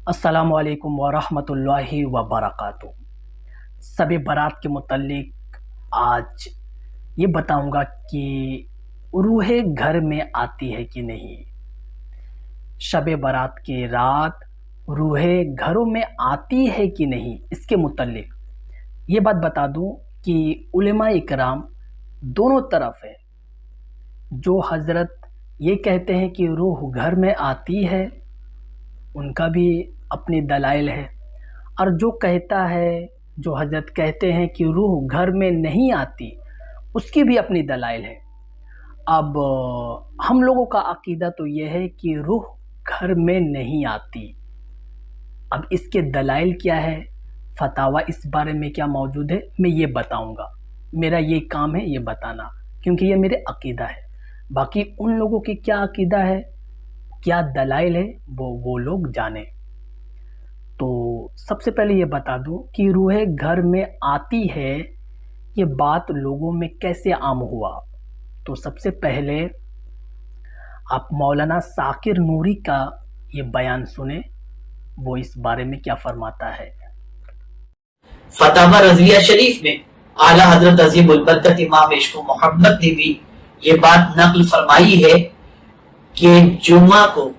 السلام علیکم ورحمۃ اللہ وبرکاتہ۔ شب برات کے متعلق آج یہ بتاؤں گا کہ روح گھر میں آتی ہے کہ نہیں۔ شب برات کی رات روح گھروں میں آتی ہے کہ نہیں، اس کے متعلق یہ بات بتا دوں کہ علماء اکرام دونوں طرف ہے۔ جو حضرت یہ کہتے ہیں کہ روح گھر میں آتی ہے، ان کا بھی اپنی دلائل ہے، اور جو حضرت کہتے ہیں کہ روح گھر میں نہیں آتی، اس کی بھی اپنی دلائل ہے۔ اب ہم لوگوں کا عقیدہ تو یہ ہے کہ روح گھر میں نہیں آتی۔ اب اس کے دلائل کیا ہے، فتاوی اس بارے میں کیا موجود ہے، میں یہ بتاؤں گا۔ میرا یہ کام ہے یہ بتانا، کیونکہ یہ میرے عقیدہ ہے۔ باقی ان لوگوں کی کیا عقیدہ ہے، کیا دلائل ہے، وہ لوگ جانیں۔ تو سب سے پہلے یہ بتا دوں کہ روح گھر میں آتی ہے، یہ بات لوگوں میں کیسے عام ہوا۔ تو سب سے پہلے آپ مولانا ذاکر نوری کا یہ بیان سنیں، وہ اس بارے میں کیا فرماتا ہے۔ فتاوی رضویہ شریف میں اعلیٰ حضرت عظیم البرکت امام عشق و محمد نے بھی یہ بات نقل فرمائی ہے کہ جمعہ کو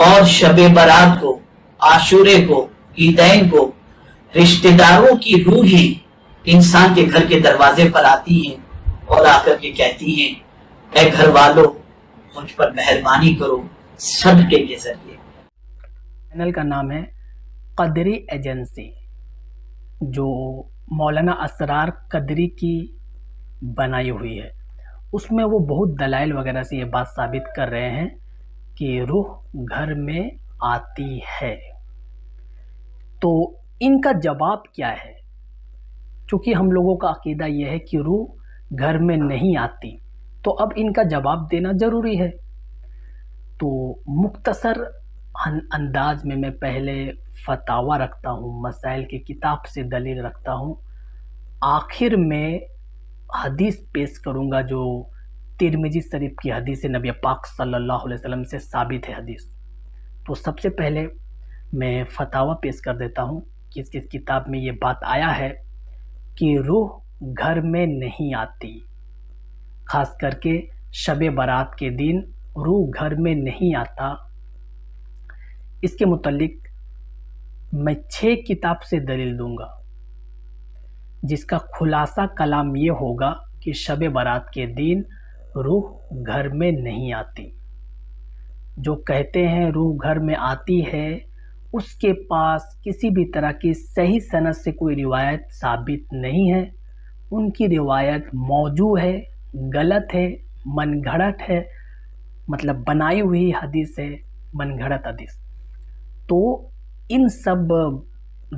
اور شب برات کو، عاشورے کو، عیدین کو رشتہ داروں کی روحیں انسان کے گھر کے دروازے پر آتی ہیں اور آ کر کے کہتی ہیں، اے گھر والوں، مجھ پر مہربانی کرو صدقے کے ذریعے۔ چینل کا نام ہے قدری ایجنسی، جو مولانا اسرار قدری کی بنائی ہوئی ہے۔ اس میں وہ بہت دلائل وغیرہ سے یہ بات ثابت کر رہے ہیں کہ روح گھر میں آتی ہے۔ تو ان کا جواب کیا ہے؟ چونکہ ہم لوگوں کا عقیدہ یہ ہے کہ روح گھر میں نہیں آتی، تو اب ان کا جواب دینا ضروری ہے۔ تو مختصر انداز میں پہلے فتاوی رکھتا ہوں، مسائل کی کتاب سے دلیل رکھتا ہوں، آخر میں حدیث پیش کروں گا جو ترمذی شریف کی حدیث نبی پاک صلی اللہ علیہ وسلم سے ثابت ہے حدیث۔ تو سب سے پہلے میں فتاوی پیش کر دیتا ہوں کہ اس کتاب میں یہ بات آیا ہے کہ روح گھر میں نہیں آتی، خاص کر کے شب برات کے دن روح گھر میں نہیں آتا۔ اس کے متعلق میں 6 کتاب سے دلیل دوں گا، جس کا خلاصہ کلام یہ ہوگا کہ شب برات کے دن روح گھر میں نہیں آتی۔ جو کہتے ہیں روح گھر میں آتی ہے، اس کے پاس کسی بھی طرح کی صحیح سند سے کوئی روایت ثابت نہیں ہے۔ ان کی روایت موضوع ہے، غلط ہے، من گھڑت ہے، مطلب بنائی ہوئی حدیث ہے، من گھڑت حدیث۔ تو ان سب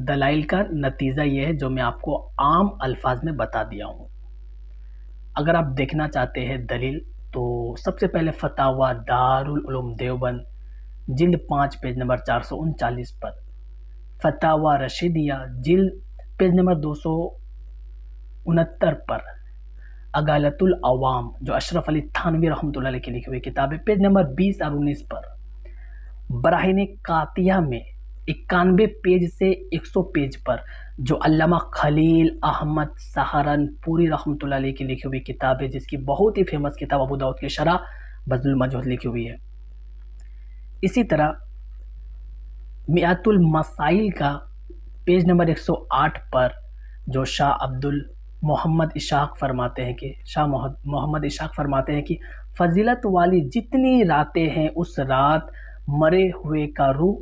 دلائل کا نتیجہ یہ ہے جو میں آپ کو عام الفاظ میں بتا دیا ہوں۔ اگر آپ دیکھنا چاہتے ہیں دلیل، تو سب سے پہلے فتاوی دارالعلوم دیوبند جلد 5 پیج نمبر 439 پر، فتاوی رشیدیہ جلد پیج نمبر 269 پر، اگالۃ العوام جو اشرف علی تھانوی رحمۃ اللہ علیہ کی لکھی ہوئی کتاب ہے، پیج نمبر 20 اور 19 پر، براہین قاطعہ میں 91 پیج سے 100 پیج پر، جو علامہ خلیل احمد سہارنپوری رحمۃ اللہ علیہ کی لکھی ہوئی کتاب ہے، جس کی بہت ہی فیمس کتاب ابو داؤد کی شرح بذل المجہود لکھی ہوئی ہے۔ اسی طرح میات المسائل کا پیج نمبر 108 پر، جو شاہ محمد اشاق فرماتے ہیں کہ فضیلت والی جتنی راتیں ہیں، اس رات مرے ہوئے کا روح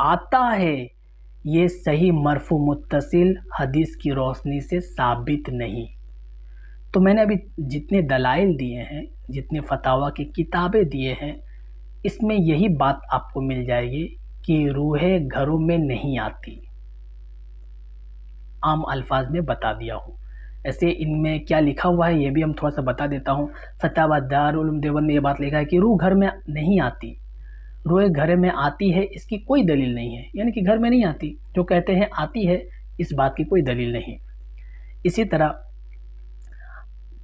آتا ہے۔ یہ صحیح مرفوع متصل حدیث کی روشنی سے ثابت نہیں۔ تو میں نے ابھی جتنے دلائل دیے ہیں، جتنے فتاوی کی کتابیں دیے ہیں، اس میں یہی بات آپ کو مل جائے گی کہ روح گھروں میں نہیں آتی۔ عام الفاظ میں بتا دیا ہوں۔ ایسے ان میں کیا لکھا ہوا ہے یہ بھی ہم تھوڑا سا بتا دیتا ہوں۔ فتاوی دارالعلوم دیوبند میں یہ بات لکھا ہے کہ روح گھر میں نہیں آتی، روح گھر میں آتی ہے، اس کی کوئی دلیل نہیں ہے، یعنی کہ گھر میں نہیں آتی۔ جو کہتے ہیں آتی ہے، اس بات کی کوئی دلیل نہیں۔ اسی طرح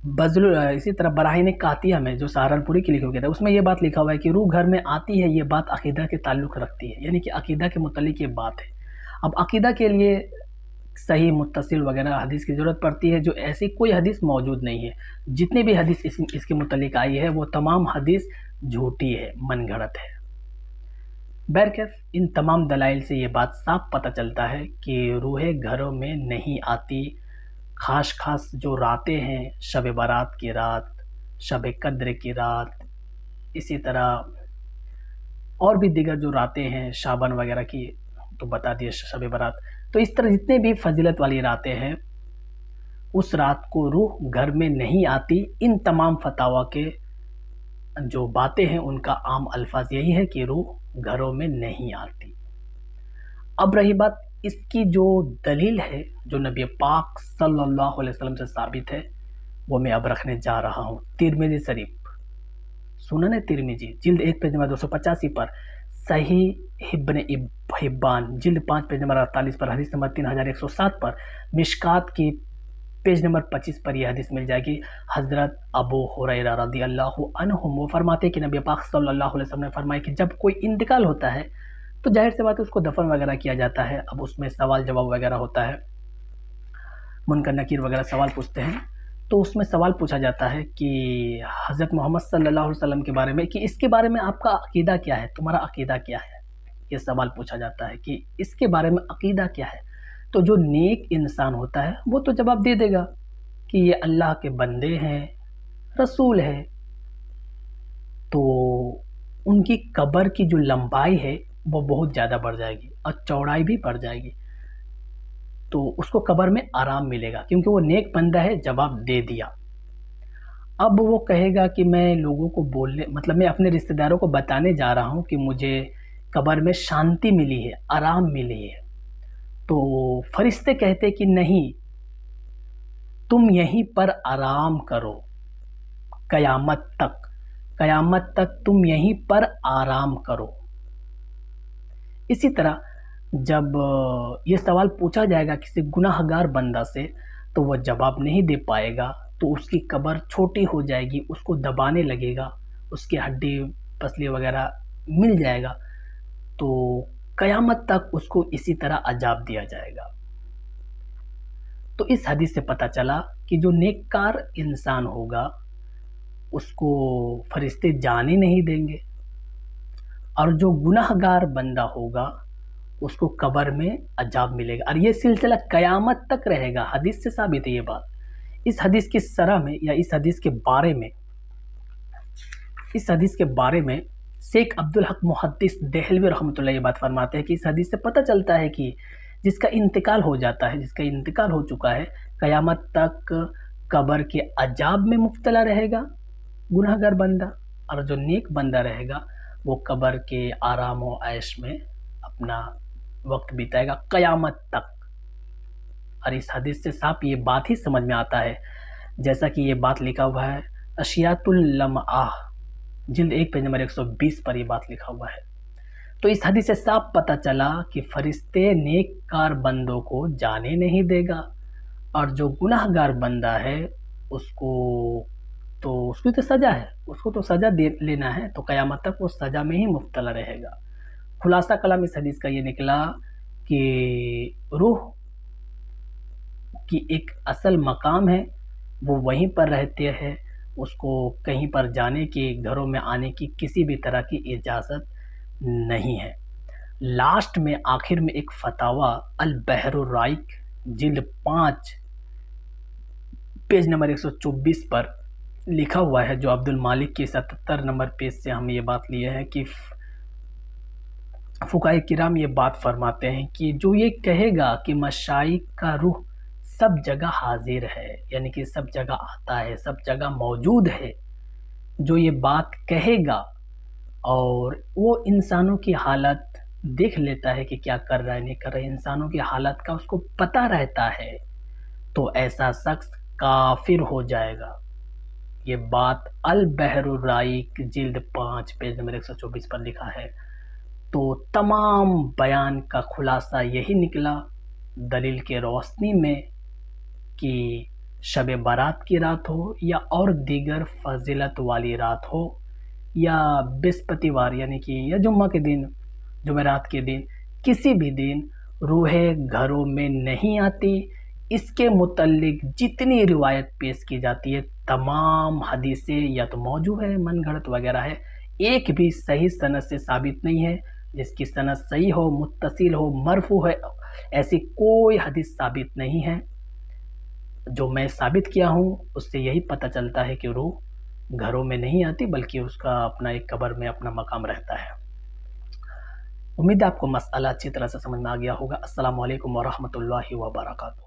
اسی طرح براہین قاطعہ میں جو سہارنپوری کی لکھی ہوئی ہے، اس میں یہ بات لکھا ہوا ہے کہ روح گھر میں آتی ہے، یہ بات عقیدہ کے تعلق رکھتی ہے، یعنی کہ عقیدہ کے متعلق یہ بات ہے۔ اب عقیدہ کے لیے صحیح متصل وغیرہ حدیث کی ضرورت پڑتی ہے، جو ایسی کوئی حدیث موجود نہیں ہے۔ جتنی بھی حدیث اس کے متعلق آئی ہے وہ تمام حدیث جھوٹی ہے، من گھڑت ہے۔ بہرکیف ان تمام دلائل سے یہ بات صاف پتہ چلتا ہے کہ روحیں گھروں میں نہیں آتی۔ خاص جو راتیں ہیں، شب برات کی رات، شب قدر کی رات، اسی طرح اور بھی دیگر جو راتیں ہیں شعبان وغیرہ کی تو بتا دیے، شب برات، تو اس طرح جتنے بھی فضیلت والی راتیں ہیں اس رات کو روح گھر میں نہیں آتی۔ ان تمام فتاوی کے جو باتیں ہیں ان کا عام الفاظ یہی ہے کہ روح گھروں میں نہیں آتی۔ اب رہی بات اس کی جو دلیل ہے جو نبی پاک صلی اللہ علیہ وسلم سے ثابت ہے، وہ میں اب رکھنے جا رہا ہوں۔ ترمذی شریف، سنن ترمذی جلد 1 پیج نمبر 285 پر، صحیح ابن حبان جلد 5 پیج نمبر 48 پر، حدیث نمبر 3107 پر، مشکات کی پیج نمبر 25 پر یہ حدیث مل جائے گی۔ حضرت ابو ہریرہ رضی اللہ عنہم وہ فرماتے ہیں کہ نبی پاک صلی اللہ علیہ وسلم نے فرمایا کہ جب کوئی انتقال ہوتا ہے تو ظاہر سی بات ہے اس کو دفن وغیرہ کیا جاتا ہے۔ اب اس میں سوال جواب وغیرہ ہوتا ہے، منکر نکیر وغیرہ سوال پوچھتے ہیں، تو اس میں سوال پوچھا جاتا ہے کہ حضرت محمد صلی اللہ علیہ وسلم کے بارے میں، کہ اس کے بارے میں آپ کا عقیدہ کیا ہے، تمہارا عقیدہ کیا ہے، یہ سوال پوچھا جاتا ہے کہ اس کے بارے میں عقیدہ کیا ہے۔ تو جو نیک انسان ہوتا ہے وہ تو جواب دے دے گا کہ یہ اللہ کے بندے ہیں، رسول ہیں، تو ان کی قبر کی جو لمبائی ہے وہ بہت زیادہ بڑھ جائے گی اور چوڑائی بھی بڑھ جائے گی، تو اس کو قبر میں آرام ملے گا کیونکہ وہ نیک بندہ ہے، جواب دے دیا۔ اب وہ کہے گا کہ میں لوگوں کو میں اپنے رشتہ داروں کو بتانے جا رہا ہوں کہ مجھے قبر میں شانتی ملی ہے، آرام ملی ہے، تو فرشتے کہتے کہ نہیں، تم یہیں پر آرام کرو قیامت تک تم یہیں پر آرام کرو۔ اسی طرح جب یہ سوال پوچھا جائے گا کسی گناہ گار بندہ سے تو وہ جواب نہیں دے پائے گا، تو اس کی قبر چھوٹی ہو جائے گی، اس کو دبانے لگے گا، اس کی ہڈی پسلی وغیرہ مل جائے گا، تو قیامت تک اس کو اسی طرح عذاب دیا جائے گا۔ تو اس حدیث سے پتہ چلا کہ جو نیککار انسان ہوگا اس کو فرشتے جانے نہیں دیں گے، اور جو گناہ گار بندہ ہوگا اس کو قبر میں عذاب ملے گا، اور یہ سلسلہ قیامت تک رہے گا۔ حدیث سے ثابت ہے یہ بات۔ اس حدیث کی شرح میں یا اس حدیث کے بارے میں شیخ عبدالحق محدث دہلوی رحمۃ اللہ یہ بات فرماتے ہیں کہ اس حدیث سے پتہ چلتا ہے کہ جس کا انتقال ہو جاتا ہے، جس کا انتقال ہو چکا ہے، قیامت تک قبر کے عذاب میں مبتلا رہے گا گناہ گار بندہ، اور جو نیک بندہ رہے گا وہ قبر کے آرام و عیش میں اپنا وقت بتائے گا قیامت تک۔ اور اس حدیث سے صاف یہ بات ہی سمجھ میں آتا ہے، جیسا کہ یہ بات لکھا ہوا ہے اشیات اللمعہ جلد 1 پیج نمبر 120 پر یہ بات لکھا ہوا ہے۔ تو اس حدیث سے صاف پتہ چلا کہ فرشتے نیک کار بندوں کو جانے نہیں دے گا، اور جو گناہ گار بندہ ہے اس کی تو سزا ہے، اس کو تو سزا لینا ہے، تو قیامت تک وہ سزا میں ہی مبتلا رہے گا۔ خلاصہ کلام اس حدیث کا یہ نکلا کہ روح کی ایک اصل مقام ہے، وہ وہیں پر رہتے ہیں، اس کو کہیں پر جانے کی، گھروں میں آنے کی کسی بھی طرح کی اجازت نہیں ہے۔ لاسٹ میں آخر میں ایک فتاوی البحر الرائق جلد 5 پیج نمبر 124 پر لکھا ہوا ہے، جو عبد المالک کی 77 نمبر پیج سے ہم یہ بات لیے ہیں کہ فقہاء کرام یہ بات فرماتے ہیں کہ جو یہ کہے گا کہ مشائخ کا روح سب جگہ حاضر ہے، یعنی کہ سب جگہ آتا ہے، سب جگہ موجود ہے، جو یہ بات کہے گا اور وہ انسانوں کی حالت دیکھ لیتا ہے کہ کیا کر رہا ہے نہیں کر رہا ہے، انسانوں کی حالت کا اس کو پتہ رہتا ہے، تو ایسا شخص کافر ہو جائے گا۔ یہ بات البحر الرائق جلد 5 پیج نمبر 124 پر لکھا ہے۔ تو تمام بیان کا خلاصہ یہی نکلا دلیل کے روشنی میں کہ شب برات کی رات ہو یا اور دیگر فضیلت والی رات ہو یا بسپتیوار یعنی کہ یا جمعہ کے دن، جمعرات کے دن، کسی بھی دن روحیں گھروں میں نہیں آتی، اس کے متعلق جتنی روایت پیش کی جاتی ہے تمام حدیثیں یا تو موضوع ہے، من گھڑت وغیرہ ہے، ایک بھی صحیح سند سے ثابت نہیں ہے۔ جس کی سند صحیح ہو، متصل ہو، مرفوع ہے، ایسی کوئی حدیث ثابت نہیں ہے۔ جو میں ثابت کیا ہوں اس سے یہی پتہ چلتا ہے کہ روح گھروں میں نہیں آتی بلکہ اس کا اپنا ایک قبر میں اپنا مقام رہتا ہے۔ امید ہے آپ کو مسئلہ اچھی طرح سے سمجھ میں آ گیا ہوگا۔ السلام علیکم ورحمۃ اللہ وبرکاتہ۔